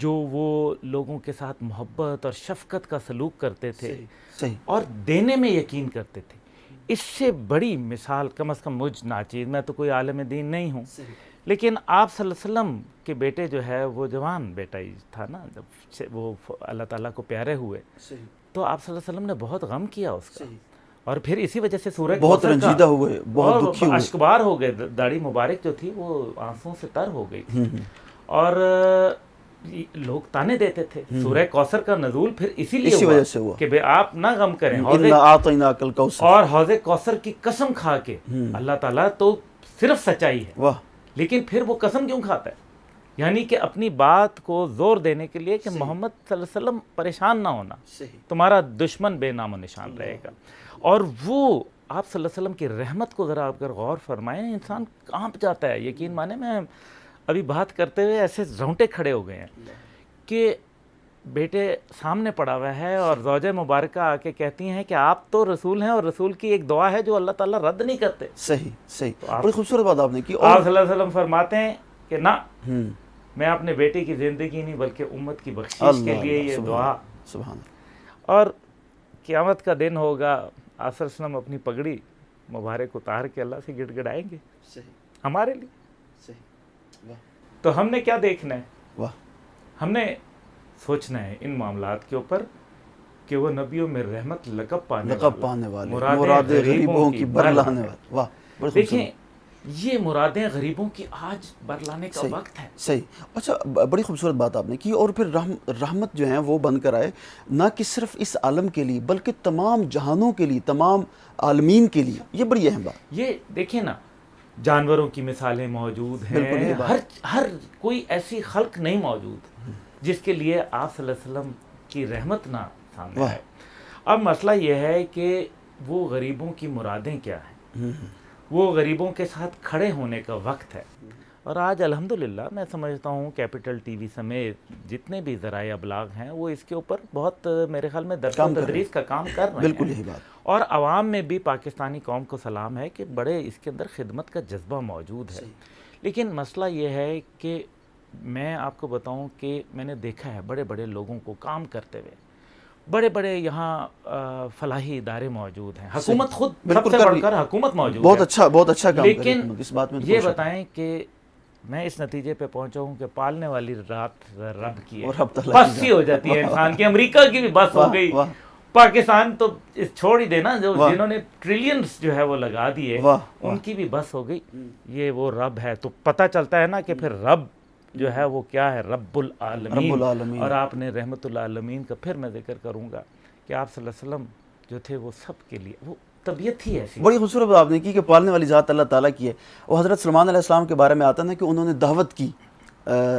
جو وہ لوگوں کے ساتھ محبت اور شفقت کا سلوک کرتے تھے صحیح اور دینے میں یقین کرتے تھے، اس سے بڑی مثال کم از کم مجھ ناچیز، میں تو کوئی عالم دین نہیں ہوں، لیکن آپ صلی اللہ علیہ وسلم کے بیٹے جو ہے وہ جوان بیٹا ہی تھا نا، جب وہ اللہ تعالیٰ کو پیارے ہوئے تو آپ صلی اللہ علیہ وسلم نے بہت غم کیا اس کا، اور پھر اسی وجہ سے سورہ بہت کوثر کا رنجیدہ ہوئے، بہت دکھی ہوئے، اشکبار ہو گئے، داڑھی مبارک جو تھی وہ آنسوں سے تر ہو گئی تھی، اور لوگ تانے دیتے تھے۔ سورہ کوثر کا نزول پھر اسی وجہ سے ہوا کہ بے آپ نہ غم کریں، اِنَّا أَعْطَيْنَاكَ الْكَوْثَرَ، اور حوض کوثر کی قسم کھا کے اللہ تعالیٰ تو صرف سچائی ہے، واہ لیکن پھر وہ قسم کیوں کھاتا ہے؟ یعنی کہ اپنی بات کو زور دینے کے لیے کہ محمد صلی اللہ علیہ وسلم پریشان نہ ہونا، تمہارا دشمن بے نام و نشان رہے گا۔ اور وہ آپ صلی اللہ علیہ وسلم کی رحمت کو ذرا اگر غور فرمائیں، انسان کانپ جاتا ہے، یقین مانے میں ابھی بات کرتے ہوئے ایسے رونگٹے کھڑے ہو گئے ہیں کہ بیٹے سامنے پڑا ہوا ہے اور زوجہ مبارکہ آ کے کہتی ہیں کہ آپ تو رسول ہیں اور رسول کی ایک دعا ہے جو اللہ تعالیٰ رد نہیں کرتے۔ صحیح بڑی خوبصورت بات آپ نے کی۔ آپ صلی اللہ علیہ وسلم فرماتے ہیں کہ نہ، میں اپنے بیٹے کی زندگی نہیں بلکہ امت کی بخشش کے لیے یہ دعا، سبحان، اور قیامت کا دن ہوگا، آپ صلی اللہ علیہ وسلم اپنی پگڑی مبارک اتار کے اللہ سے گڑ گڑائیں گے ہمارے لیے۔ تو ہم نے کیا دیکھنا ہے؟ واہ، ہم نے سوچنا ہے ان معاملات کے اوپر کہ وہ نبیوں میں رحمت لقب پانے والے، مراد غریبوں کی برلانے والے۔ واہ، بڑی خوبصورت۔ دیکھیں یہ مرادیں غریبوں کی آج برلانے کا وقت ہے۔ صحیح، اچھا بڑی خوبصورت بات آپ نے کی، اور پھر رحمت جو ہیں وہ بن کر آئے نہ کہ صرف اس عالم کے لیے بلکہ تمام جہانوں کے لیے، تمام عالمین کے لیے۔ یہ بڑی اہم بات۔ یہ دیکھیں نا، جانوروں کی مثالیں موجود ہیں، ہر کوئی ایسی خلق نہیں موجود جس کے لیے آپ صلی اللہ علیہ وسلم کی رحمت نہ سامنے آئے۔ اب مسئلہ یہ ہے کہ وہ غریبوں کی مرادیں کیا ہیں، وہ غریبوں کے ساتھ کھڑے ہونے کا وقت ہے۔ اور آج الحمدللہ میں سمجھتا ہوں کیپٹل ٹی وی سمیت جتنے بھی ذرائع ابلاغ ہیں وہ اس کے اوپر بہت میرے خیال میں درس و تدریس کا کام کر رہے ہیں۔ بالکل یہی بات۔ اور عوام میں بھی پاکستانی قوم کو سلام ہے کہ بڑے اس کے اندر خدمت کا جذبہ موجود ہے۔ لیکن مسئلہ یہ ہے کہ میں آپ کو بتاؤں کہ میں نے دیکھا ہے بڑے بڑے لوگوں کو کام کرتے ہوئے، بڑے بڑے یہاں فلاحی ادارے موجود ہیں، حکومت خود سب سے بڑھ کر حکومت موجود ہے، بہت اچھا کام، لیکن اس بات میں یہ بتائیں کہ میں اس نتیجے پہ پہنچا ہوں کہ پالنے والی رات رب کی ہے، بس ہی ہو جاتی ہے انسان کی۔ امریکہ کی بھی بس ہو گئی، پاکستان تو چھوڑ ہی دینا، جنہوں نے ٹریلینز جو ہے وہ لگا دیے ان کی بھی بس ہو گئی۔ یہ وہ رب ہے، تو پتہ چلتا ہے نا کہ پھر رب جو ہے وہ کیا ہے، رب العالمین۔ اور آپ نے رحمت العالمین کا پھر میں ذکر کروں گا کہ آپ صلی اللہ علیہ وسلم جو تھے وہ سب کے لیے، وہ طبیعت ہی ایسی۔ بڑی خوبصورت بات آپ نے کی کہ پالنے والی ذات اللہ تعالیٰ کی ہے۔ وہ حضرت سلمان علیہ السلام کے بارے میں آتا ہے کہ انہوں نے دعوت کی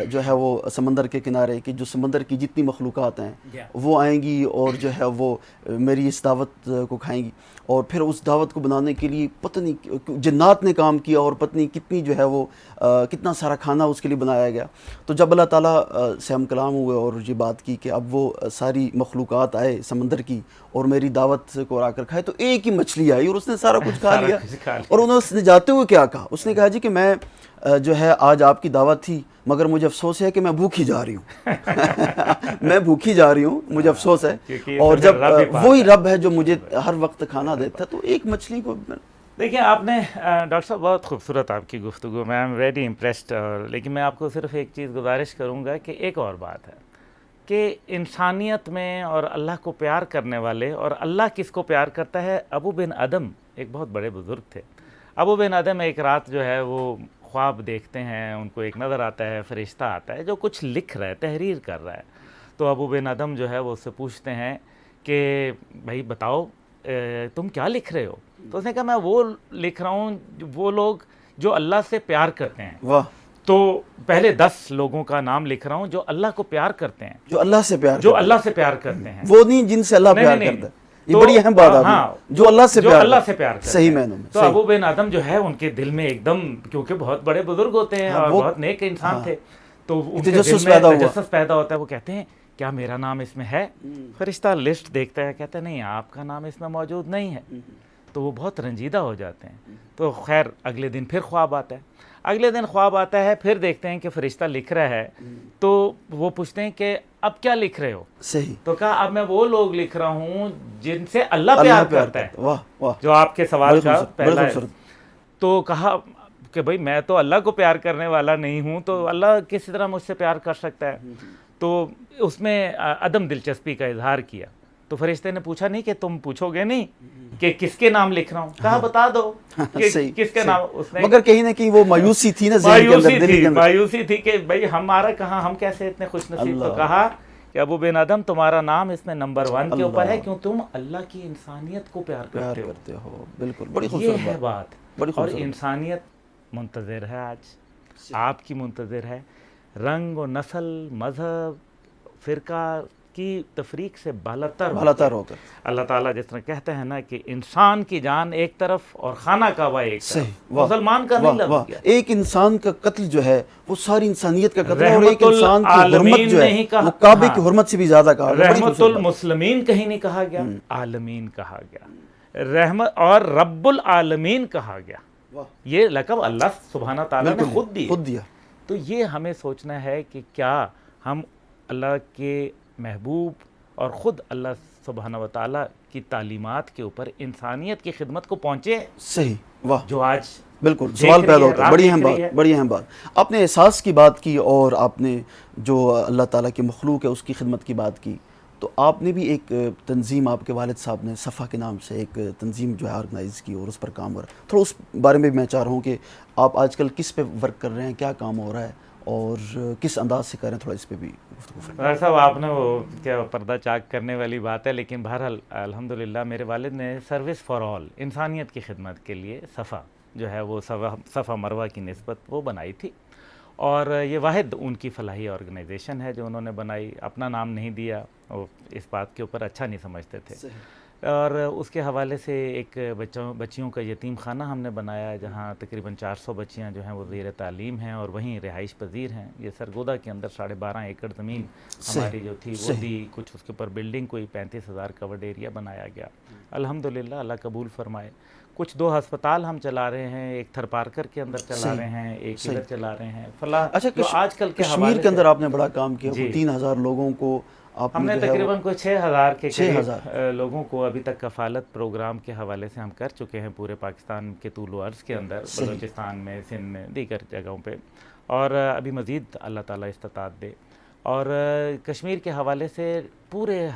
جو ہے وہ سمندر کے کنارے کہ جو سمندر کی جتنی مخلوقات ہیں وہ آئیں گی اور جو ہے وہ میری اس دعوت کو کھائیں گی، اور پھر اس دعوت کو بنانے کے لیے پتہ نہیں جنات نے کام کیا اور پتہ نہیں کتنی جو ہے وہ کتنا سارا کھانا اس کے لیے بنایا گیا۔ تو جب اللہ تعالیٰ سے ہم کلام ہوئے اور یہ بات کی کہ اب وہ ساری مخلوقات آئے سمندر کی اور میری دعوت کو آ کر کھائے، تو ایک ہی مچھلی آئی اور اس نے سارا کچھ کھا لیا۔ اور انہوں نے جاتے ہوئے کیا کہا، اس نے کہا جی کہ میں جو ہے آج آپ کی دعوت تھی مگر مجھے افسوس ہے کہ میں بھوکھی جا رہی ہوں میں بھوکھی جا رہی ہوں، مجھے افسوس ہے۔ اور جب وہی رب ہے جو مجھے ہر وقت کھانا دیتا ہے، تو ایک مچھلی کو دیکھیں آپ نے ڈاکٹر صاحب بہت خوبصورت آپ کی گفتگو، میں ایم ویری امپریسڈ، لیکن میں آپ کو صرف ایک چیز گزارش کروں گا کہ ایک اور بات ہے کہ انسانیت میں اور اللہ کو پیار کرنے والے، اور اللہ کس کو پیار کرتا ہے، ابو بن ادم ایک بہت بڑے بزرگ تھے۔ ابو بن ادم ایک رات جو ہے وہ خواب دیکھتے ہیں، ان کو ایک نظر آتا ہے، فرشتہ آتا ہے جو کچھ لکھ رہا ہے، تحریر کر رہا ہے۔ تو ابو بن ادم جو ہے وہ اس سے پوچھتے ہیں کہ بھائی بتاؤ تم کیا لکھ رہے ہو؟ تو اس نے کہا میں وہ لکھ رہا ہوں وہ لوگ جو اللہ سے پیار کرتے ہیں۔ واہ، تو پہلے 10 لوگوں کا نام لکھ رہا ہوں جو اللہ کو پیار کرتے ہیں، جو اللہ سے پیار کرتے ہیں، وہ نہیں جن سے اللہ پیار کرتا ہے۔ یہ بڑی اہم بات ہے، جو اللہ سے پیار کرتے ہیں، صحیح معنوں میں۔ تو ابو بن آدم جو ہے ان کے دل میں ایک دم، کیونکہ بہت بڑے بزرگ ہوتے ہیں اور بہت نیک انسان تھے، تو ان کے دل میں تجسس پیدا ہوتا ہے۔ وہ کہتے ہیں کیا میرا نام اس میں ہے؟ فرشتہ لسٹ دیکھتا ہے، کہتا ہے نہیں آپ کا نام اس میں موجود نہیں ہے۔ تو وہ بہت رنجیدہ ہو جاتے ہیں۔ تو خیر اگلے دن پھر خواب آتا ہے۔ اگلے دن خواب آتا ہے، پھر دیکھتے ہیں کہ فرشتہ لکھ رہا ہے، تو وہ پوچھتے ہیں کہ اب کیا لکھ رہے ہو؟ صحیح. تو کہا اب میں وہ لوگ لکھ رہا ہوں جن سے اللہ پیار کرتا ہے. واہ واہ، جو آپ کے سوال کا بڑے پہلا ہے. خوبصورت. تو کہا کہ بھائی میں تو اللہ کو پیار کرنے والا نہیں ہوں، تو اللہ کسی طرح مجھ سے پیار کر سکتا ہے؟ تو اس میں عدم دلچسپی کا اظہار کیا. تو فرشتے نے پوچھا نہیں کہ تم پوچھو گے نہیں کہ کس کے نام لکھ رہا ہوں؟ کہا بتا دو کہ کس کے نام. اس نے مگر کہیں نہ کہیں وہ مایوسی تھی نا ذہن کے اندر، دل کے اندر. مایوسی تھی کہ بھائی ہمارا کہاں، ہم کیسے اتنے خوش نصیب. تو کہا کہ ابو بن آدم تمہارا نام اس میں نمبر 1 کے اوپر ہے، کیوں تم اللہ کی انسانیت کو پیار کرتے ہو. بالکل، بڑی یہ خوبصورت ہے بات. بڑی اور خوبصورت. انسانیت منتظر ہے، آج آپ کی منتظر ہے. رنگ و نسل، مذہب، فرقہ کی تفریق سے بالاتر ہو کر اللہ تعالیٰ جس طرح کہتے ہیں نا کہ انسان کی جان ایک طرف اور خانہ کعبہ ایک طرف. مسلمان کا نہیں لفظ کیا، ایک انسان کا قتل جو ہے وہ ساری انسانیت کا قتل ہے، اور ایک انسان کی حرمت جو ہے وہ کعبے کی حرمت سے بھی زیادہ کہا گیا. رحمت المسلمین کہیں نہیں کہا گیا، عالمین کہا گیا. رحمت اور رب العالمین کہا گیا. یہ لقب اللہ سبحانہ تعالیٰ نے خود دیا. تو یہ ہمیں سوچنا ہے کہ کیا ہم اللہ کے محبوب اور خود اللہ سبحانہ و تعالیٰ کی تعلیمات کے اوپر انسانیت کی خدمت کو پہنچے. صحیح. واہ، جو آج بالکل سوال پیدا ہوتا ہے. بڑی اہم بات. آپ نے احساس کی بات کی اور آپ نے جو اللہ تعالیٰ کی مخلوق ہے اس کی خدمت کی بات کی. تو آپ نے بھی ایک تنظیم، آپ کے والد صاحب نے صفا کے نام سے ایک تنظیم جو ہے آرگنائز کی اور اس پر کام ہو رہا ہے. تھوڑا اس بارے میں بھی میں چاہ رہا ہوں کہ آپ آج کل کس پہ ورک کر رہے ہیں، کیا کام ہو رہا ہے اور کس انداز سے کر رہے ہیں، تھوڑا اس پہ بھی گفتگو فرمائیں. ڈاکٹر صاحب آپ نے وہ کیا پردہ چاک کرنے والی بات ہے، لیکن بہرحال الحمدللہ میرے والد نے سروس فار آل، انسانیت کی خدمت کے لیے صفا جو ہے وہ صفا مروہ کی نسبت وہ بنائی تھی. اور یہ واحد ان کی فلاحی آرگنائزیشن ہے جو انہوں نے بنائی. اپنا نام نہیں دیا، وہ اس بات کے اوپر اچھا نہیں سمجھتے تھے. اور اس کے حوالے سے ایک بچیوں کا یتیم خانہ ہم نے بنایا، جہاں تقریباً 400 بچیاں جو ہیں وہ زیر تعلیم ہیں اور وہیں رہائش پذیر ہیں. یہ سرگودا کے اندر 12.5 ایکڑ زمین ہماری جو تھی وہ دی. کچھ اس کے اوپر بلڈنگ کوئی 35,000 کورڈ ایریا بنایا گیا. الحمدللہ اللہ قبول فرمائے. کچھ 2 ہسپتال ہم چلا رہے ہیں، ایک تھر پارکر کے اندر چلا رہے ہیں، ایک ادھر چلا رہے ہیں. اچھا، آج کل کے کشمیر کے اندر آپ نے بڑا کام کیا. 3,000 لوگوں کو ہم نے تقریباً کوئی 6,000 کے قریب لوگوں کو ابھی تک کفالت پروگرام کے حوالے سے ہم کر چکے ہیں پورے پاکستان کے طول و عرض کے اندر، بلوچستان میں، سندھ میں، دیگر جگہوں پہ. اور ابھی مزید اللہ تعالیٰ استطاعت دے. اور کشمیر کے حوالے سے پورے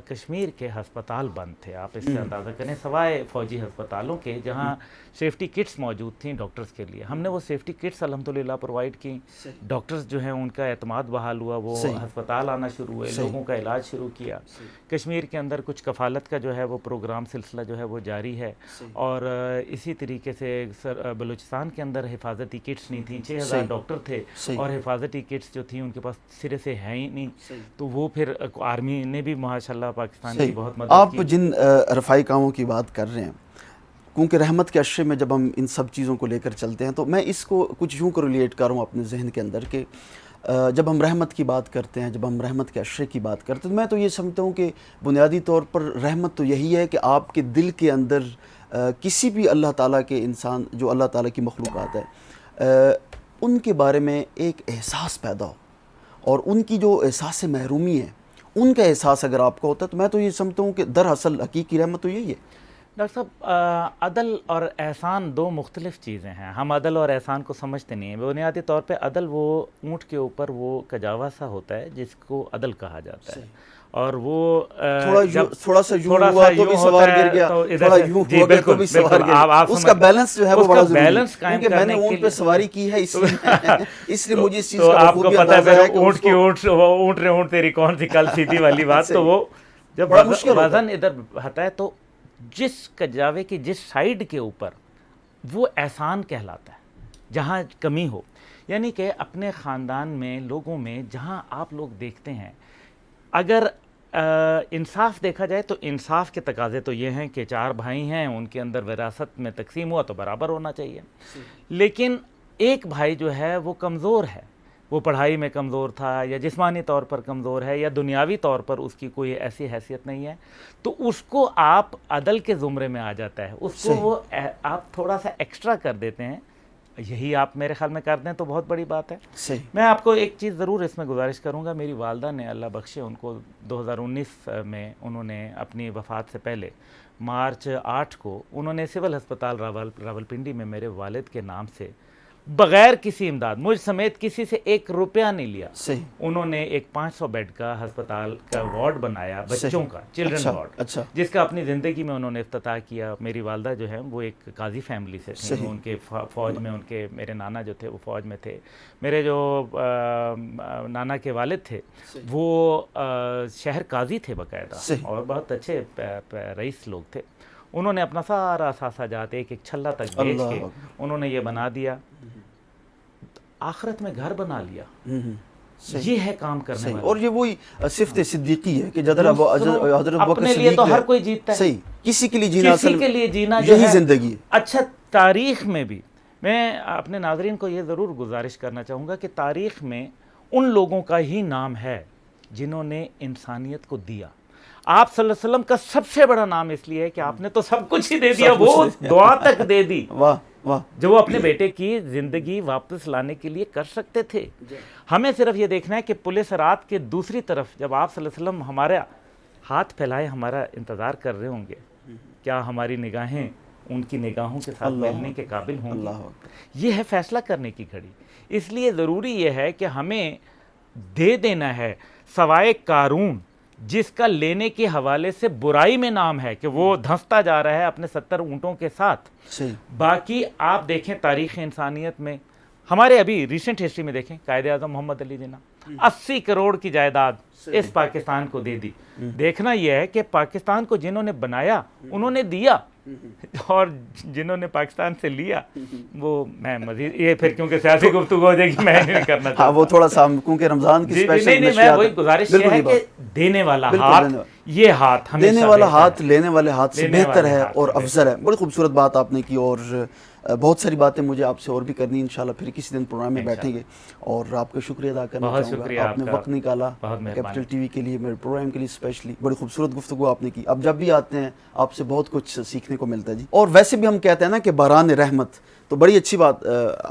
کشمیر کے ہسپتال بند تھے. آپ اس سے اندازہ کریں، سوائے فوجی ہسپتالوں کے جہاں سیفٹی کٹس موجود تھیں ڈاکٹرز کے لیے. ہم نے وہ سیفٹی کٹس الحمدللہ پرووائڈ کی. ڈاکٹرز جو ہیں ان کا اعتماد بحال ہوا، وہ ہسپتال آنا شروع ہوئے، لوگوں کا علاج شروع کیا. کشمیر کے اندر کچھ کفالت کا جو ہے وہ پروگرام سلسلہ جو ہے وہ جاری ہے. اور اسی طریقے سے بلوچستان کے اندر حفاظتی کٹس نہیں تھیں. 6,000 ڈاکٹر تھے اور حفاظتی کٹس جو تھیں ان کے پاس سرے سے ہے ہی نہیں. تو وہ پھر آرمی نے بھی ماشاءاللہ پاکستان کی بہت مدد کی. آپ جن رفائی کاموں کی بات کر رہے ہیں، کیونکہ رحمت کے عشرے میں جب ہم ان سب چیزوں کو لے کر چلتے ہیں تو میں اس کو کچھ یوں کو ریلیٹ کر رہا ہوں اپنے ذہن کے اندر کہ جب ہم رحمت کی بات کرتے ہیں، جب ہم رحمت کے عشرے کی بات کرتے ہیں، تو میں تو یہ سمجھتا ہوں کہ بنیادی طور پر رحمت تو یہی ہے کہ آپ کے دل کے اندر کسی بھی اللہ تعالیٰ کے انسان، جو اللہ تعالیٰ کی مخلوقات ہے، ان کے بارے میں ایک احساس پیدا ہو، اور ان کی جو احساس محرومی ہے ان کا احساس اگر آپ کو ہوتا ہے، تو میں تو یہ سمجھتا ہوں کہ دراصل حقیقی رحمت تو یہی ہے. ڈاکٹر صاحب عدل اور احسان 2 مختلف چیزیں ہیں. ہم عدل اور احسان کو سمجھتے نہیں ہیں. بنیادی طور پہ عدل وہ اونٹ کے اوپر وہ کجاوا سا ہوتا ہے جس کو عدل کہا جاتا ہے. اور وہ تھوڑا سا یوں ہوا تو بھی سوار گر گیا، تھوڑا یوں ہو گیا تو بھی سوار گر. اس کا بیلنس جو ہے وہ بڑا ضروری ہے، کیونکہ میں نے اونٹ پہ سواری کی ہے، اس لیے مجھے اس چیز کا آپ کو پتہ ہے اونٹ کی اونٹ رے اونٹ تیری کون سی کل سیدھی والی بات. تو وہ جب وزن ادھر ہٹا ہے تو جس کجاوے کی جس سائیڈ کے اوپر وہ احسان کہلاتا ہے، جہاں کمی ہو. یعنی کہ اپنے خاندان میں، لوگوں میں جہاں آپ لوگ دیکھتے ہیں، اگر انصاف دیکھا جائے تو انصاف کے تقاضے تو یہ ہیں کہ 4 بھائی ہیں، ان کے اندر وراثت میں تقسیم ہوا تو برابر ہونا چاہیے. لیکن ایک بھائی جو ہے وہ کمزور ہے، وہ پڑھائی میں کمزور تھا، یا جسمانی طور پر کمزور ہے، یا دنیاوی طور پر اس کی کوئی ایسی حیثیت نہیں ہے، تو اس کو آپ عدل کے زمرے میں آ جاتا ہے. اس کو وہ آپ تھوڑا سا ایکسٹرا کر دیتے ہیں یہی آپ میرے خیال میں کر دیں تو بہت بڑی بات ہے. صحیح. میں آپ کو ایک چیز ضرور اس میں گزارش کروں گا. میری والدہ نے اللہ بخشے ان کو 2019 میں انہوں نے اپنی وفات سے پہلے مارچ 8 کو انہوں نے سول ہسپتال راولپنڈی میں میرے والد کے نام سے بغیر کسی امداد مجھ سمیت کسی سے 1 روپیہ نہیں لیا. صحیح. انہوں نے ایک 500 بیڈ کا ہسپتال کا وارڈ بنایا بچوں کا, چلڈرن وارڈ, اچھا. جس کا اپنی زندگی میں انہوں نے افتتاح کیا. میری والدہ جو ہے وہ ایک قاضی فیملی سے تھیں, ان کے فوج میں, ان کے میرے نانا جو تھے وہ فوج میں تھے. میرے جو نانا کے والد تھے وہ شہر قاضی تھے باقاعدہ, اور بہت اچھے رئیس لوگ تھے. انہوں نے اپنا سارا اثاثہ جات ایک چھلا تک بیچ کے انہوں نے یہ بنا دیا, آخرت میں گھر بنا لیا. یہ ہے کام کرنے والا. اور یہ وہی صفت صدیقی ہے کہ حضرت اپنے لیے تو ہر کوئی جیتا ہے, صحیح, کسی کے لیے جینا, کسی کے لیے جینا یہی زندگی ہے. اچھا, تاریخ میں بھی میں اپنے ناظرین کو یہ ضرور گزارش کرنا چاہوں گا کہ تاریخ میں ان لوگوں کا ہی نام ہے جنہوں نے انسانیت کو دیا. آپ صلی اللہ علیہ وسلم کا سب سے بڑا نام اس لیے ہے کہ آپ نے تو سب کچھ ہی دے دیا, وہ دعا تک دے دی. واہ واہ, جو وہ اپنے بیٹے کی زندگی واپس لانے کے لیے کر سکتے تھے. ہمیں صرف یہ دیکھنا ہے کہ پل صراط کے دوسری طرف جب آپ صلی اللہ علیہ وسلم ہمارا ہاتھ پھیلائے ہمارا انتظار کر رہے ہوں گے, کیا ہماری نگاہیں ان کی نگاہوں کے ساتھ ملنے کے قابل ہوں گی؟ یہ ہے فیصلہ کرنے کی گھڑی. اس لیے ضروری یہ ہے کہ ہمیں دے دینا ہے, سوائے قارون جس کا لینے کے حوالے سے برائی میں نام ہے کہ وہ دھنستا جا رہا ہے اپنے 70 اونٹوں کے ساتھ. باقی آپ دیکھیں تاریخ انسانیت میں, ہمارے ابھی ریسنٹ ہسٹری میں دیکھیں, قائد اعظم محمد علی جناح 80 کروڑ کی جائیداد اس پاکستان کو دے دی. دیکھنا یہ ہے کہ پاکستان کو جنہوں نے بنایا انہوں نے دیا, اور جنہوں نے پاکستان سے لیا وہ, میں مزید یہ پھر کیونکہ سیاسی گفتگو ہو جائے گی میں نہیں کرنا چاہتا. وہ تھوڑا سا کیونکہ رمضان کی اسپیشل نہیں, میں وہی گزارش یہ ہے کہ دینے والا ہاتھ, یہ ہاتھ دینے والا ہاتھ لینے والے ہاتھ سے بہتر ہے اور افضل ہے. بڑی خوبصورت بات آپ نے کی, اور بہت ساری باتیں مجھے آپ سے اور بھی کرنی, انشاءاللہ پھر کسی دن پروگرام میں بیٹھیں گے. اور آپ کا شکریہ ادا کرنا چاہوں گا, آپ نے وقت نکالا کیپٹل ٹی وی کے لیے, میرے پروگرام کے لیے اسپیشلی. بڑی خوبصورت گفتگو آپ نے کی. اب جب بھی آتے ہیں آپ سے بہت کچھ سیکھنے کو ملتا ہے جی. اور ویسے بھی ہم کہتے ہیں نا کہ باران رحمت, تو بڑی اچھی بات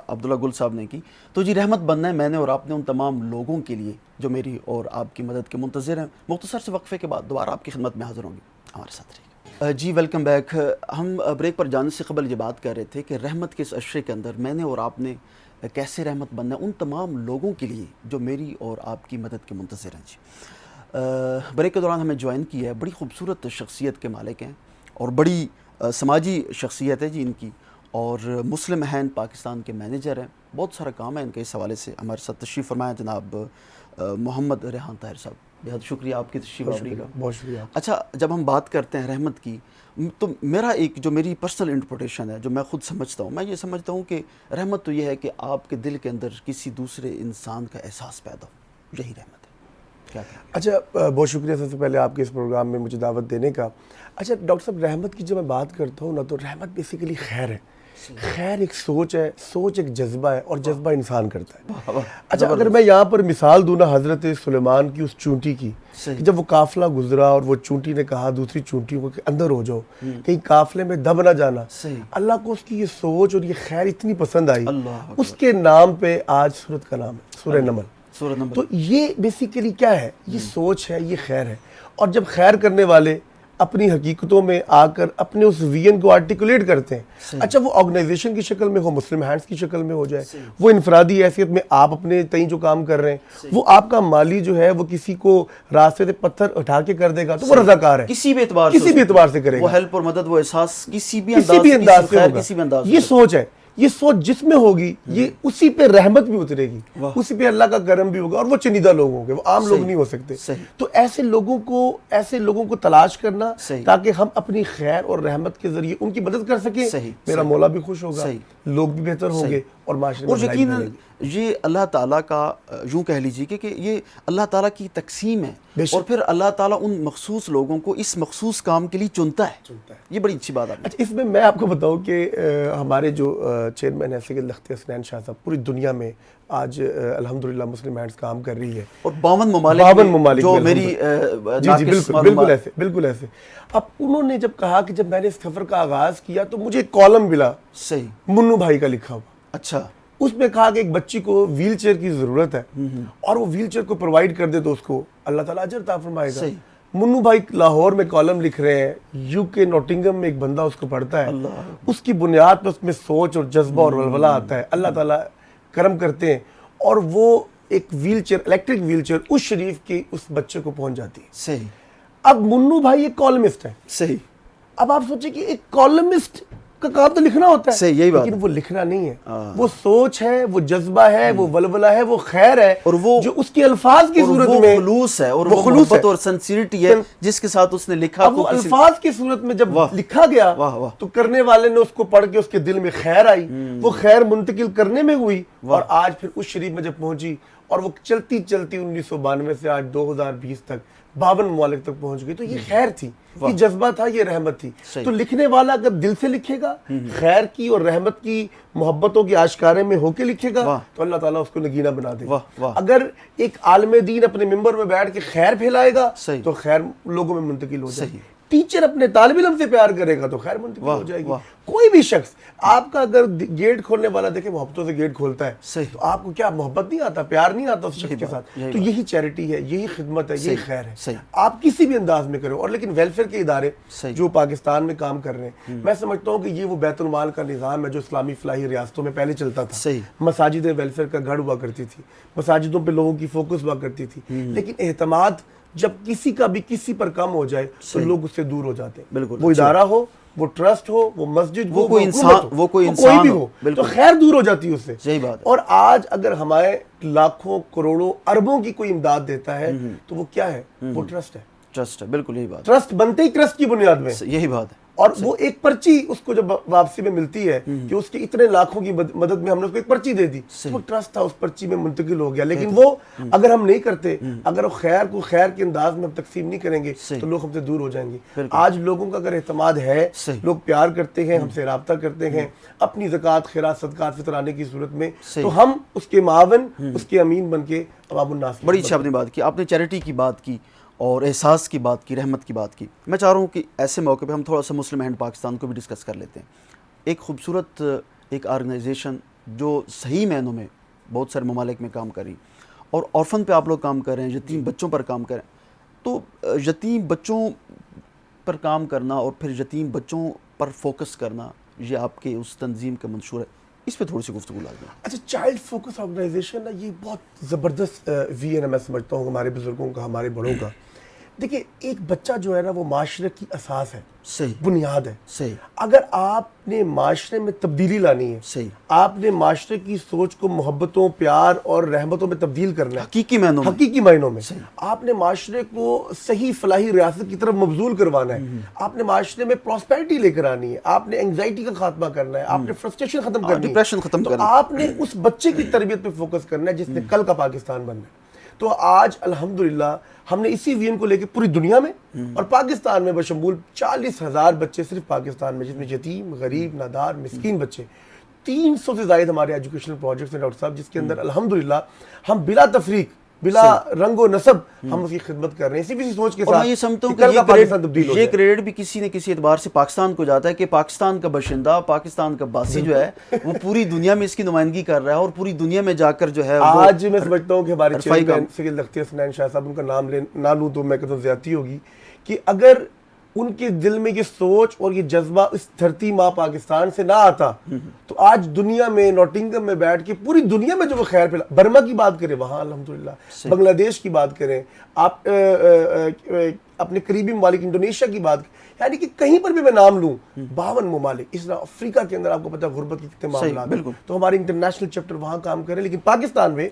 عبداللہ گل صاحب نے کی. تو جی رحمت بننا ہے میں نے اور آپ نے ان تمام لوگوں کے لیے جو میری اور آپ کی مدد کے منتظر ہیں. مختصر سے وقفے کے بعد دوبارہ آپ کی خدمت میں حاضر ہوں گے, ہمارے ساتھ رہیے. جی ویلکم بیک. ہم بریک پر جانے سے قبل یہ بات کر رہے تھے کہ رحمت کے اس عشرے کے اندر میں نے اور آپ نے کیسے رحمت بننا ہے ان تمام لوگوں کے لیے جو میری اور آپ کی مدد کے منتظر ہیں جی. بریک کے دوران ہمیں جوائن کی ہے, بڑی خوبصورت شخصیت کے مالک ہیں اور بڑی سماجی شخصیت ہے جی ان کی, اور مسلم ہینڈ پاکستان کے مینیجر ہیں. بہت سارا کام ہے ان کے اس حوالے سے. ہمارے ساتھ تشریف فرمایا جناب محمد ریحان طاہر صاحب, بہت شکریہ آپ کی تشریف آوری کا. بہت شکریہ. اچھا, جب ہم بات کرتے ہیں رحمت کی تو میرا ایک جو میری پرسنل انٹرپریٹیشن ہے, جو میں خود سمجھتا ہوں, میں یہ سمجھتا ہوں کہ رحمت تو یہ ہے کہ آپ کے دل کے اندر کسی دوسرے انسان کا احساس پیدا ہو, یہی رحمت ہے. کیا اچھا, بہت شکریہ سب سے پہلے آپ کے اس پروگرام میں مجھے دعوت دینے کا. اچھا ڈاکٹر صاحب, رحمت کی جب میں بات کرتا ہوں نا تو رحمت بیسیکلی خیر ہے. خیر ایک سوچ ہے, سوچ ایک جذبہ ہے, اور جذبہ انسان کرتا ہے. اچھا, اگر میں یہاں پر مثال دوں نا حضرت سلیمان کی اس چونٹی کی, کہ جب وہ قافلہ گزرا اور وہ چونٹی نے کہا دوسری چونٹیوں کو کہ اندر ہو جاؤ, کہیں قافلے میں دب نہ جانا, اللہ کو اس کی یہ سوچ اور یہ خیر اتنی پسند آئی, اس کے نام پہ آج سورت کا نام ہے سورہ نمل. تو یہ بیسیکلی کیا ہے, یہ سوچ ہے, یہ خیر ہے. اور جب خیر کرنے والے اپنی حقیقتوں میں آ کر اپنے اس ویژن کو آرٹیکولیٹ کرتے ہیں, اچھا وہ آرگنائزیشن کی شکل میں ہو, مسلم ہینڈز کی شکل میں ہو جائے, وہ انفرادی حیثیت میں آپ اپنے تئیں جو کام کر رہے ہیں, وہ آپ کا مالی جو ہے وہ کسی کو راستے سے پتھر اٹھا کے کر دے گا تو وہ رضاکار ہے, کسی بھی اعتبار سے کرے گا. وہ ہیلپ اور مدد, وہ احساس کسی بھی انداز سے ہوگا. یہ سوچ ہے, یہ سوچ جس میں ہوگی یہ اسی پہ رحمت بھی اترے گی, اسی پہ اللہ کا کرم بھی ہوگا, اور وہ چنیدہ لوگ ہوں گے, وہ عام لوگ نہیں ہو سکتے. تو ایسے لوگوں کو تلاش کرنا تاکہ ہم اپنی خیر اور رحمت کے ذریعے ان کی مدد کر سکیں. میرا مولا بھی خوش ہوگا, لوگ بھی بہتر ہوں گے, اور معاشرے میں یقیناً یہ اللہ تعالیٰ کا یوں کہہ لیجیے کہ یہ اللہ تعالیٰ کی تقسیم ہے, اور پھر اللہ تعالیٰ ان مخصوص لوگوں کو اس مخصوص کام کے لیے چنتا ہے. یہ بڑی اچھی بات ہے. اچھا, اس میں میں آپ کو بتاؤں کہ ہمارے جو چیئرمین ہیں سید لختی حسنین شاہ صاحب, پوری دنیا میں آج الحمدللہ مسلم ہینڈز کام کر رہی ہے, اور 52 ممالک جو میری بالکل ایسے. اب انہوں نے جب کہا کہ جب میں نے اس سفر کا آغاز کیا تو مجھے ایک کالم ملا منو بھائی کا لکھا ہوا, اچھا اس میں کہا کہ ایک بچی کو ویل چیئر کی ضرورت ہے اور وہ ویل چیئر کو پرووائڈ کر دے تو اس کو اللہ تعالیٰ اجر عطا فرمائے گا. صحیح. منو بھائی لاہور میں کالم لکھ رہے ہیں, یو کے نوٹنگم میں ایک بندہ اس کو پڑھتا ہے, اس کی بنیاد پر اس میں سوچ اور جذبہ اور ولولہ آتا ہے, اللہ تعالیٰ کرم کرتے ہیں اور وہ ایک wheelchair, electric wheelchair اس شریف کی اس بچے کو پہنچ جاتی ہے. صحیح. اب منو بھائی ایک کالمسٹ ہے. صحیح. اب آپ سوچیں کہ ایک کالمسٹ کا کام تو لکھنا ہوتا ہے, صحیح, یہی بات لیکن وہ لکھنا نہیں ہے, وہ سوچ ہے, وہ جذبہ ہے, وہ ولولہ ہے, وہ خیر ہے, اور وہ جو اس کے الفاظ کی صورت میں خلوص ہے, اور وہ محبت اور سنسیریٹی ہے جس کے ساتھ اس نے لکھا. اب وہ الفاظ کی صورت میں جب لکھا گیا تو کرنے والے نے اس کو پڑھ کے اس کے دل میں خیر آئی, وہ خیر منتقل کرنے میں ہوئی, اور آج پھر اس شریف میں جب پہنچی اور وہ چلتی چلتی 1992 سے آج 2020 تک 52 ممالک تک پہنچ گئی, تو یہ خیر تھی, یہ جذبہ تھا, یہ رحمت تھی. تو لکھنے والا اگر دل سے لکھے گا, خیر کی اور رحمت کی محبتوں کے آشکارے میں ہو کے لکھے گا, تو اللہ تعالیٰ اس کو نگینہ بنا دے گا. اگر ایک عالم دین اپنے ممبر میں بیٹھ کے خیر پھیلائے گا تو خیر لوگوں میں منتقل ہو جائے گی. ٹیچر اپنے طالب علم سے پیار کرے گا تو خیر منتقل ہو جائے گی. کوئی بھی شخص آپ کا اگر گیٹ کھولنے والا دیکھیں محبتوں سے گیٹ کھولتا ہے, تو آپ کو کیا محبت نہیں آتا, پیار نہیں آتا اس شخص کے ساتھ. تو یہی چیریٹی ہے, یہی خدمت ہے, یہی خیر ہے. آپ کسی بھی انداز میں کرو. اور لیکن ویلفیئر کے ادارے جو پاکستان میں کام کر رہے ہیں, میں سمجھتا ہوں کہ یہ وہ بیت المال کا نظام ہے جو اسلامی فلاحی ریاستوں میں پہلے چلتا تھا. مساجد ویلفیئر کا گھر ہوا کرتی تھی, مساجدوں پہ لوگوں کی فوکس ہوا کرتی تھی, لیکن احتماد جب کسی کا بھی کسی پر کم ہو جائے تو لوگ اس سے دور ہو جاتے ہیں. وہ ادارہ ہو, وہ ٹرسٹ ہو, وہ مسجد ہو, وہ انسان, وہ کوئی بھی ہو, تو خیر دور ہو جاتی ہے اس سے. صحیح بات. اور آج اگر ہمارے لاکھوں کروڑوں اربوں کی کوئی امداد دیتا ہے تو وہ کیا ہے, وہ ٹرسٹ ہے. ٹرسٹ ہے, بالکل یہی بات. ٹرسٹ بنتے ہی ٹرسٹ کی بنیاد میں, یہی بات ہے. اور وہ ایک پرچی اس کو جب واپسی میں ملتی ہے کہ اس کی اتنے لاکھوں کی مدد میں ہم نے اس کو ایک پرچی دے دی, وہ ٹرسٹ تھا, اس پرچی میں منتقل ہو گیا. لیکن وہ اگر ہم نہیں کرتے, اگر خیر کو خیر کے انداز میں ہم تقسیم نہیں کریں گے تو لوگ ہم سے دور ہو جائیں گے. آج لوگوں کا اگر اعتماد ہے, لوگ پیار کرتے ہیں, ہم سے رابطہ کرتے ہیں اپنی زکوٰۃ خیرات صدقات فطرانے کی صورت میں, تو ہم اس کے معاون, اس کے امین بن کے عوام الناس. بڑی اچھی آپ نے بات کی, آپ نے چیریٹی کی بات کی اور احساس کی بات کی, رحمت کی بات کی. میں چاہ رہا ہوں کہ ایسے موقع پہ ہم تھوڑا سا مسلم ہینڈ پاکستان کو بھی ڈسکس کر لیتے ہیں. ایک خوبصورت ایک آرگنائزیشن جو صحیح معنوں میں بہت سارے ممالک میں کام کر رہی, اور آرفن پہ آپ لوگ کام کر رہے ہیں, یتیم بچوں پر کام کر رہے ہیں. تو یتیم بچوں پر کام کرنا اور پھر یتیم بچوں پر فوکس کرنا, یہ آپ کے اس تنظیم کا منشور ہے, اس پہ تھوڑی سی گفتگو لازم ہے. اچھا, چائلڈ فوکس آرگنائزیشن ہے, یہ بہت زبردست وی ہے, میں سمجھتا ہوں ہمارے بزرگوں کا, ہمارے بڑوں کا. دیکھیں, ایک بچہ جو ہے نا وہ معاشرے کی اساس ہے, صحیح, بنیاد ہے. صحیح. اگر آپ نے معاشرے میں تبدیلی لانی ہے, صحیح, آپ نے معاشرے کی سوچ کو محبتوں, پیار اور رحمتوں میں تبدیل کرنا ہے, حقیقی معنوں میں, حقیقی معنوں میں, آپ نے معاشرے کو صحیح فلاحی ریاست کی طرف مبذول کروانا ہے, آپ نے معاشرے میں پراسپیرٹی لے کر آنی ہے, آپ نے انگزائٹی کا خاتمہ کرنا ہے, آپ نے فرسٹریشن ختم کرنی ہے, ڈپریشن ختم کرنا ہے, آپ نے اس بچے کی تربیت پہ فوکس کرنا ہے جس نے کل کا پاکستان بننا ہے. تو آج الحمدللہ ہم نے اسی ویم کو لے کے پوری دنیا میں اور پاکستان میں بشمول 40,000 بچے صرف پاکستان میں, جس میں یتیم, غریب, نادار, مسکین بچے, 300 سے زائد ہمارے ایجوکیشنل پروجیکٹس ہیں ڈاکٹر صاحب, جس کے اندر الحمدللہ ہم بلا تفریق, بلا رنگ و نسب ہم اس کی خدمت کر رہے ہیں, اسی سوچ کے ساتھ. اور میں یہ سمجھتا ہوں کہ یہ کریڈٹ بھی کسی نہ کسی اعتبار سے پاکستان کو جاتا ہے کہ پاکستان کا باشندہ, پاکستان کا باسی جو ہے وہ پوری دنیا میں اس کی نمائندگی کر رہا ہے, اور پوری دنیا میں جا کر جو ہے آج میں سمجھتا ہوں کہ ہمارے چیئرمین سید اختیار حسنین شاہ صاحب, ان کا نام نہ لوں تو میں کہتا ہوں زیادتی ہوگی, کہ اگر ان کے دل میں یہ سوچ اور یہ جذبہ اس دھرتی ماں پاکستان سے نہ آتا تو آج دنیا میں نوٹنگم میں بیٹھ کے پوری دنیا میں جو وہ خیر پھیلا, برما کی بات کریں وہاں الحمدللہ, بنگلہ دیش کی بات کریں آپ, اپنے قریبی ممالک انڈونیشیا کی بات, یعنی کہ کہیں پر بھی میں نام لوں 52 ممالک, اس طرح افریقہ کے اندر آپ کو پتہ ہے غربت کے کتنے معاملات ہیں, تو ہمارے انٹرنیشنل چیپٹر وہاں کام کریں. لیکن پاکستان میں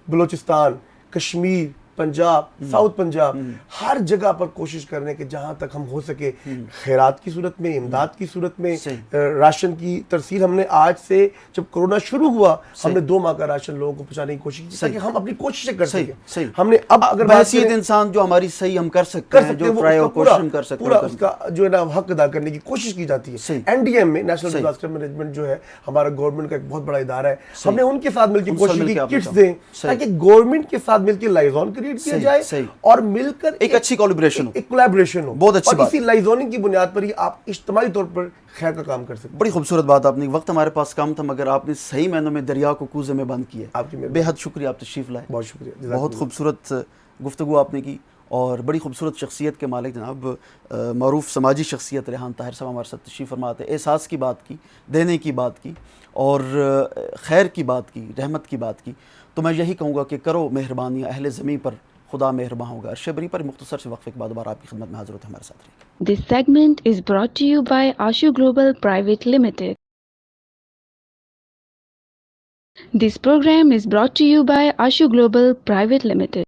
بلوچستان, کشمیر, پنجاب, ساؤتھ پنجاب, ہر جگہ پر کوشش کرنے کہ جہاں تک ہم ہو سکے خیرات کی صورت میں, امداد کی صورت میں, راشن کی ترسیل. ہم نے آج سے جب کرونا شروع ہوا ہم نے 2 ماہ کا راشن لوگوں کو پہنچانے کی کوشش کی تاکہ ہم اپنی کوششیں کر سکیں. ہم نے اب اگر بحیثیت انسان جو ہماری صحیح ہم کر سکتے ہیں, جو ٹرائی اور کوشش ہم کر سکتے ہیں, پورا اس کا جو ہے نا حق ادا کرنے کی کوشش کی جاتی ہے. این ڈی ایم میں نیشنل ڈیزاسٹر مینجمنٹ جو ہے ہمارا گورنمنٹ کا ایک بہت بڑا ادارہ ہے, ہم نے ان کے ساتھ مل کے کوشش کی کٹس دیں تاکہ گورنمنٹ کے ساتھ مل کے لائزون کریٹ کیا صحیح، جائے صحیح. اور مل کر ایک اچھی collaboration ہو. ایک کولیبریشن ہو. بہت اچھی اور بات. اسی لائزوننگ کی بنیاد پر ہی آپ اجتماعی طور پر خیر کا کام کر سکتے ہیں. بڑی خوبصورت بات آپ نے. وقت ہمارے پاس کم تھا مگر آپ نے صحیح معنوں میں دریا کو کوزے میں بند کیا. آپ کی مہربانی. بے حد شکریہ، آپ تشریف لائے. بہت شکریہ. بہت خوبصورت گفتگو آپ نے کی اور بڑی خوبصورت شخصیت کے مالک جناب معروف سماجی شخصیت ریحان طاہر صاحب ہمارے ساتھ تشریف فرماتے. احساس کی بات کی، دینے کی بات کی اور خیر کی بات کی، رحمت کی بات کی. تو میں یہی کہوں گا کہ کرو مہربانی اہل زمین پر، خدا مہرباں ہوگا. عرش بری پر مختصر سے وقفے کے بعد دوبارہ آپ کی خدمت میں حاضر ہوتے ہیں. ہمارے ساتھ رہیے. This segment is brought to you by Ashu Global Private Limited. This program is brought to you by Ashu Global Private Limited.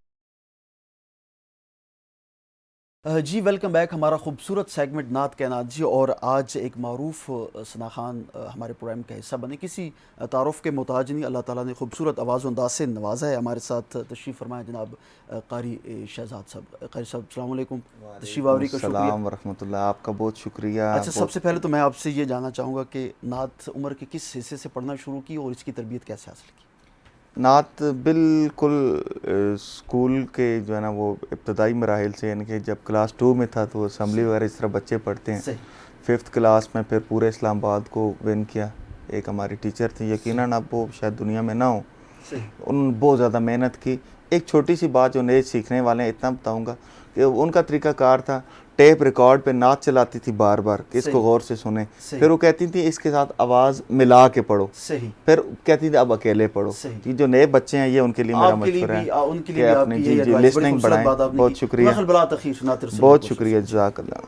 G welcome back. ہمارا خوبصورت سیگمنٹ نعت کے نعت جی. اور آج ایک معروف ثنا خان ہمارے پروگرام کا حصہ بنے. کسی تعارف کے محتاج نہیں. اللہ تعالیٰ نے خوبصورت آواز و انداز سے نوازا ہے. ہمارے ساتھ تشریف فرمائے جناب قاری شہزاد صاحب. قاری صاحب السلام علیکم. تشریف آوری کا شکریہ. السلام ورحمۃ اللہ. آپ کا بہت شکریہ. اچھا سب سے پہلے تو میں آپ سے یہ جاننا چاہوں گا کہ نعت عمر کے کس حصے سے پڑھنا شروع کی اور اس کی تربیت کیسے حاصل کی؟ نعت بالکل اسکول کے جو ہے نا وہ ابتدائی مراحل سے، یعنی کہ جب کلاس 2 میں تھا تو اسمبلی وغیرہ اس طرح بچے پڑھتے ہیں. 5th کلاس میں پھر پورے اسلام آباد کو ون کیا. ایک ہماری ٹیچر تھی، یقیناً اب وہ شاید دنیا میں نہ ہوں. انہوں نے بہت زیادہ محنت کی. ایک چھوٹی سی بات جو نئے سیکھنے والے ہیں اتنا بتاؤں گا کہ ان کا طریقہ کار تھا، ٹیپ ریکارڈ پہ نعت چلاتی تھی بار بار کہ اس کو غور سے سنیں. پھر وہ کہتی تھی اس کے ساتھ آواز ملا کے پڑھو. پھر کہتی تھی اب اکیلے پڑھو. یہ جو نئے بچے ہیں یہ ان کے لیے میرا مشورہ ہے کہ اپنی جی لسننگ بڑھائیں. بہت شکریہ، بہت شکریہ، جزاک اللہ.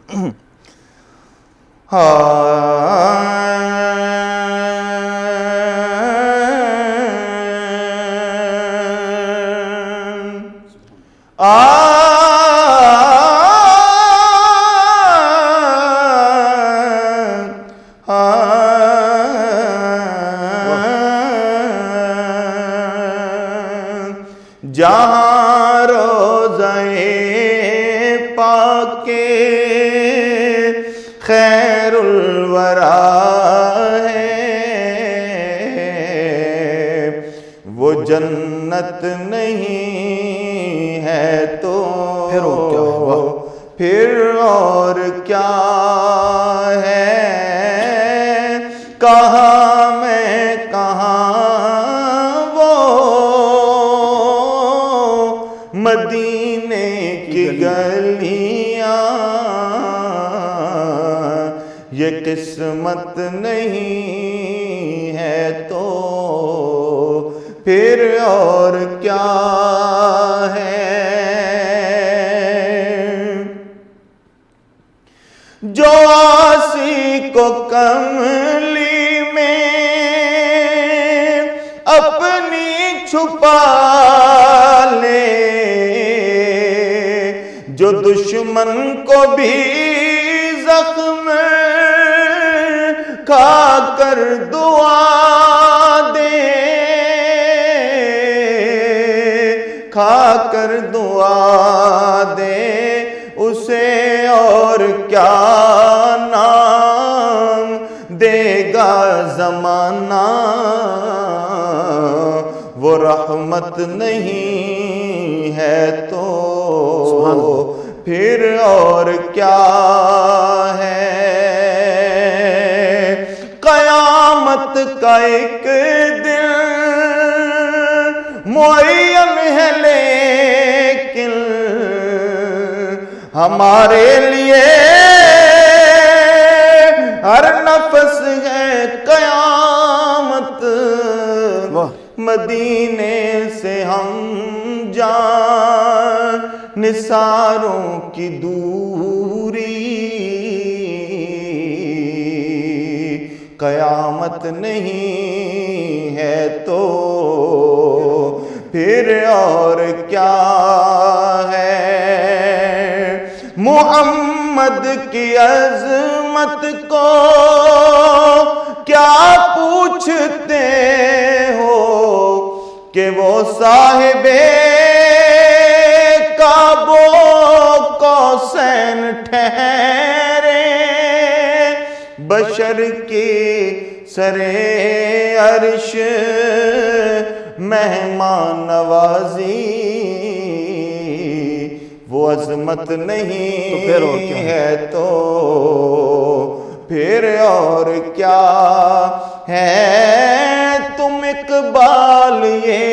جہاں روزہ پاک کے خیر الورا ہے، وہ جنت نہیں ہے تو پھر اور کیا ہے. کہاں میں کہاں مدینے کی گلیاں، یہ قسمت نہیں ہے تو پھر اور کیا ہے. جو آسی کو کملی میں اپنی چھپا لے، جو دشمن کو بھی زخم کھا کر دعا دے، کھا کر دعا دے، اسے اور کیا نام دے گا زمانہ. وہ رحمت نہیں ہے تو پھر اور کیا ہے. قیامت کا ایک دن معین ہے لیکن ہمارے لیے ہر نفس ہے قیامت. مدینے سے ہم جان نثاروں کی دوری، قیامت نہیں ہے تو پھر اور کیا ہے. محمد کی عظمت کو کیا پوچھتے ہو کہ وہ صاحب کعب و قوسین ٹھہرے. بشر کی سرے عرش مہمان نوازی وہ عظمت نہیں تو پھر اور کیا ہے تو پھر اور کیا ہے؟ تم اقبال یہ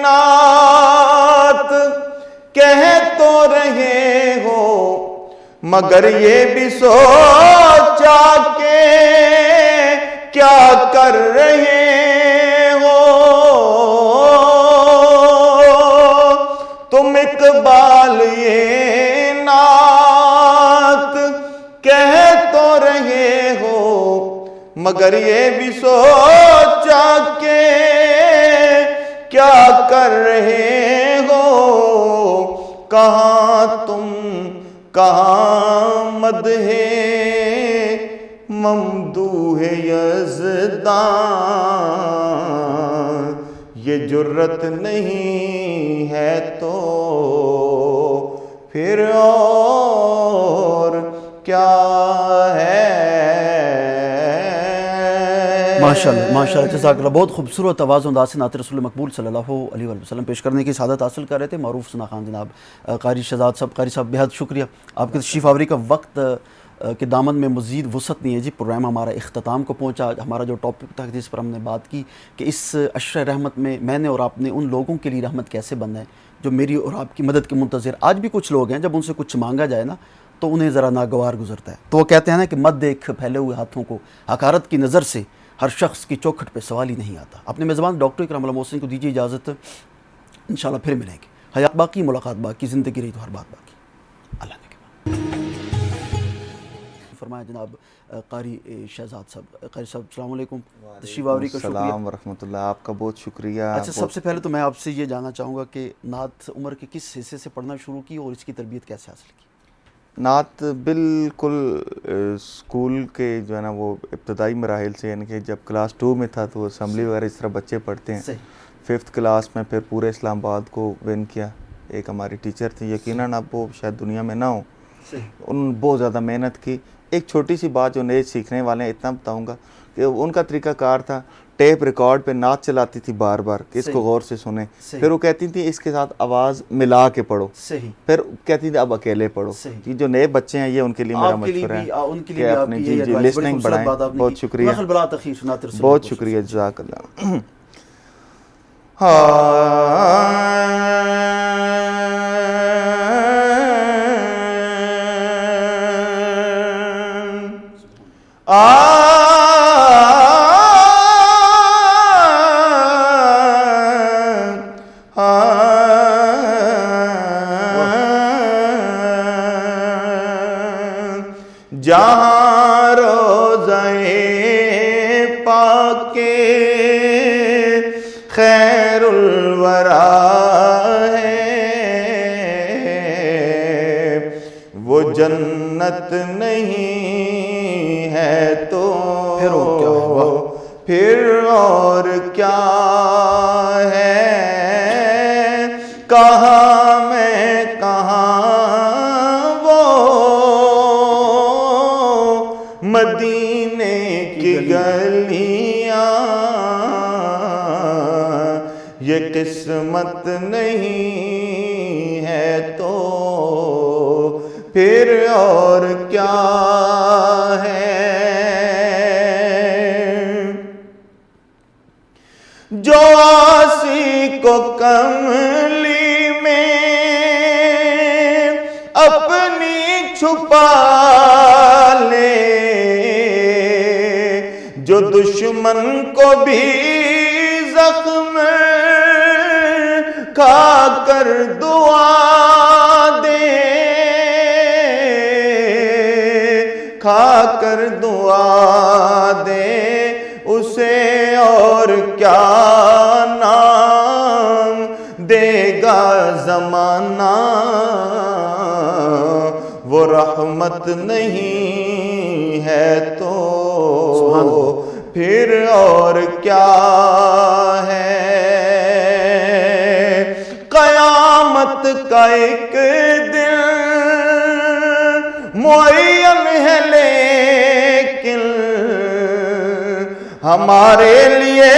نعت کہہ تو رہے ہو، مگر یہ بھی سوچا کہ کیا کر رہے ہو؟ تم اقبال یہ نعت کہہ تو رہے ہو، مگر یہ بھی سوچا کہ کیا کر رہے ہو؟ کہاں تم کہاں مدح ممدوح یزداں، یہ جرت نہیں ہے تو پھر اور کیا ہے؟ ماشاءاللہ ماشاءاللہ، جزاک اللہ. بہت خوبصورت آواز و انداز سے نعت رسول مقبول صلی اللہ علیہ وسلم پیش کرنے کی سعادت حاصل کر رہے تھے معروف ثنا خان جناب. قاری شہزاد صاحب، قاری صاحب بہت شکریہ. آپ کے تشریف آوری کا وقت کے دامن میں مزید وسعت نہیں ہے جی. پروگرام ہمارا اختتام کو پہنچا. ہمارا جو ٹاپک تھا جس پر ہم نے بات کی کہ اس عشر رحمت میں نے اور آپ نے ان لوگوں کے لیے رحمت کیسے بننا ہے جو میری اور آپ کی مدد کے منتظر. آج بھی کچھ لوگ ہیں جب ان سے کچھ مانگا جائے نا تو انہیں ذرا ناگوار گزرتا ہے. تو وہ کہتے ہیں نا کہ مت دیکھ پھیلے ہوئے ہاتھوں کو، حقارت کی نظر سے ہر شخص کی چوکھٹ پہ سوال ہی نہیں آتا. اپنے میزبان ڈاکٹر اکرام اللہ محسن کو دیجیے اجازت. انشاءاللہ پھر ملیں گے. حیات باقی، ملاقات باقی، زندگی رہی تو ہر بات باقی. اللہ نے فرمایا جناب قاری شہزاد صاحب. قاری صاحب السلام علیکم، تشریف آوری کا شکریہ. السلام ورحمۃ اللہ، آپ کا بہت شکریہ. اچھا، سب سے پہلے تو میں آپ سے یہ جاننا چاہوں گا کہ نعت عمر کے کس حصے سے پڑھنا شروع کی اور اس کی تربیت کیسے حاصل کی؟ نعت بالکل اسکول کے جو ہے نا وہ ابتدائی مراحل سے، یعنی کہ جب کلاس 2 میں تھا تو اسمبلی وغیرہ اس طرح بچے پڑھتے ہیں. 5th کلاس میں پھر پورے اسلام آباد کو ون کیا. ایک ہماری ٹیچر تھی، یقیناً اب وہ شاید دنیا میں نہ ہوں، انہوں نے بہت زیادہ محنت کی. ایک چھوٹی سی بات جو نئے سیکھنے والے ہیں اتنا بتاؤں گا کہ ان کا طریقہ کار تھا، ٹیپ ریکارڈ پہ نعت چلاتی تھی بار بار کہ اس کو غور سے سنیں. پھر وہ کہتی تھی اس کے ساتھ آواز ملا کے پڑھو. پھر کہتی تھی اب اکیلے پڑھو. یہ جو نئے بچے ہیں یہ ان کے لیے میرا مشورہ ہے کہ اپنی جی لسننگ بڑھائیں. بہت شکریہ، بہت شکریہ، جزاک اللہ. جہاں روزہ پاک خیر الورا ہے، وہ جنت نہیں ہے تو پھر اور کیا ہے؟ کہاں میں کہاں وہ مدینے کی گلیاں، یہ قسمت نہیں ہے تو پھر اور کیا ہے؟ جو آسی کو کملی میں اپنی چھپا لے، جو دشمن کو بھی زخم کھا کر دعا دے، کھا کر دعا دے، اسے اور کیا نام دے گا زمانہ؟ وہ رحمت نہیں ہے تو پھر اور کیا ہے؟ قیامت کا ایک دن معین ہے لیکن ہمارے لیے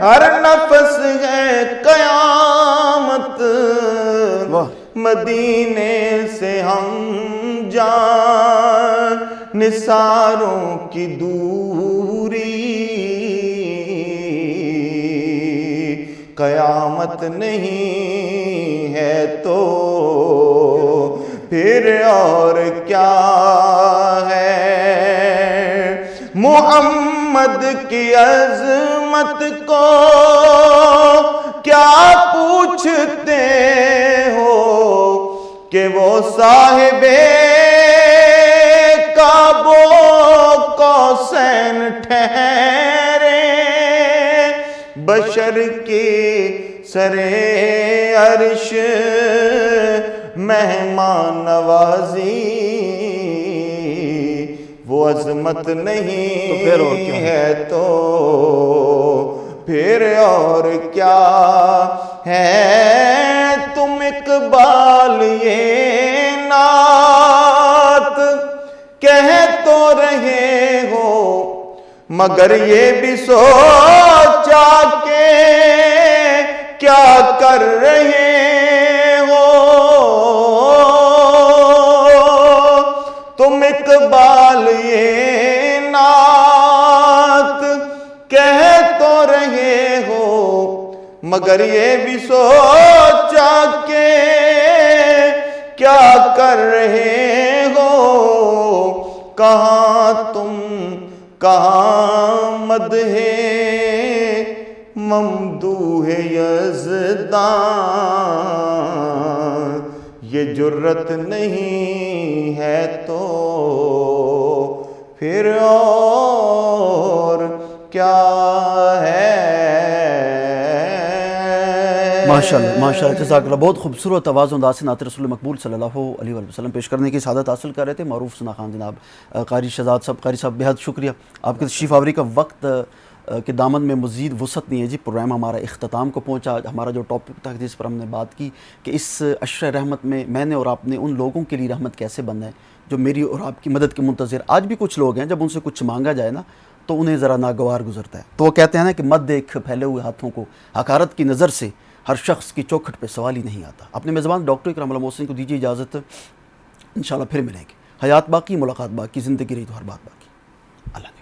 ہر نفس ہے قیامت مدینے سے ہم جان نثاروں کی دوری، قیامت نہیں ہے تو پھر اور کیا ہے؟ محمد کی عظمت کو کیا پوچھتے ہو کہ وہ صاحب کعب و قوسین ٹھہرے، بشر کی سرے عرش مہمان نوازی، وہ عظمت نہیں ہے تو پھر اور کیا ہے؟ تم اقبال یہ نعت کہہ تو رہے ہو، مگر یہ بھی سوچا کہ کیا کر رہے ہو؟ تم اقبال یہ نعت کہہ تو رہے ہو، مگر یہ بھی سوچا کہ کیا کر رہے ہو؟ کہاں تم کہاں مدح ممدوح یزدان، یہ جرت نہیں ہے تو پھر اور کیا ہے؟ ماشاءاللہ ماشاءاللہ، جزاک اللہ. بہت خوبصورت آواز و انداز سے نعت رسول مقبول صلی اللہ علیہ وسلم پیش کرنے کی سعادت حاصل کر رہے تھے معروف ثنا خان جناب. قاری شہزاد صاحب، قاری صاحب بہت شکریہ آپ کے تشریف آوری کا. وقت کے دامن میں مزید وسعت نہیں ہے جی، پروگرام ہمارا اختتام کو پہنچا. ہمارا جو ٹاپک تھا جس پر ہم نے بات کی کہ اس عشر رحمت میں نے اور آپ نے ان لوگوں کے لیے رحمت کیسے بننا ہے جو میری اور آپ کی مدد کے منتظر. آج بھی کچھ لوگ ہیں جب ان سے کچھ مانگا جائے نا تو انہیں ذرا ناگوار گزرتا ہے. تو وہ کہتے ہیں نا کہ مت دیکھ پھیلے ہوئے ہاتھوں کو، حقارت کی نظر سے ہر شخص کی چوکھٹ پہ سوال ہی نہیں آتا. اپنے میزبان ڈاکٹر اکرام اللہ محسن کو دیجیے اجازت. انشاءاللہ پھر ملیں گے. حیات باقی، ملاقات باقی، زندگی رہی تو ہر بات باقی. اللہ نے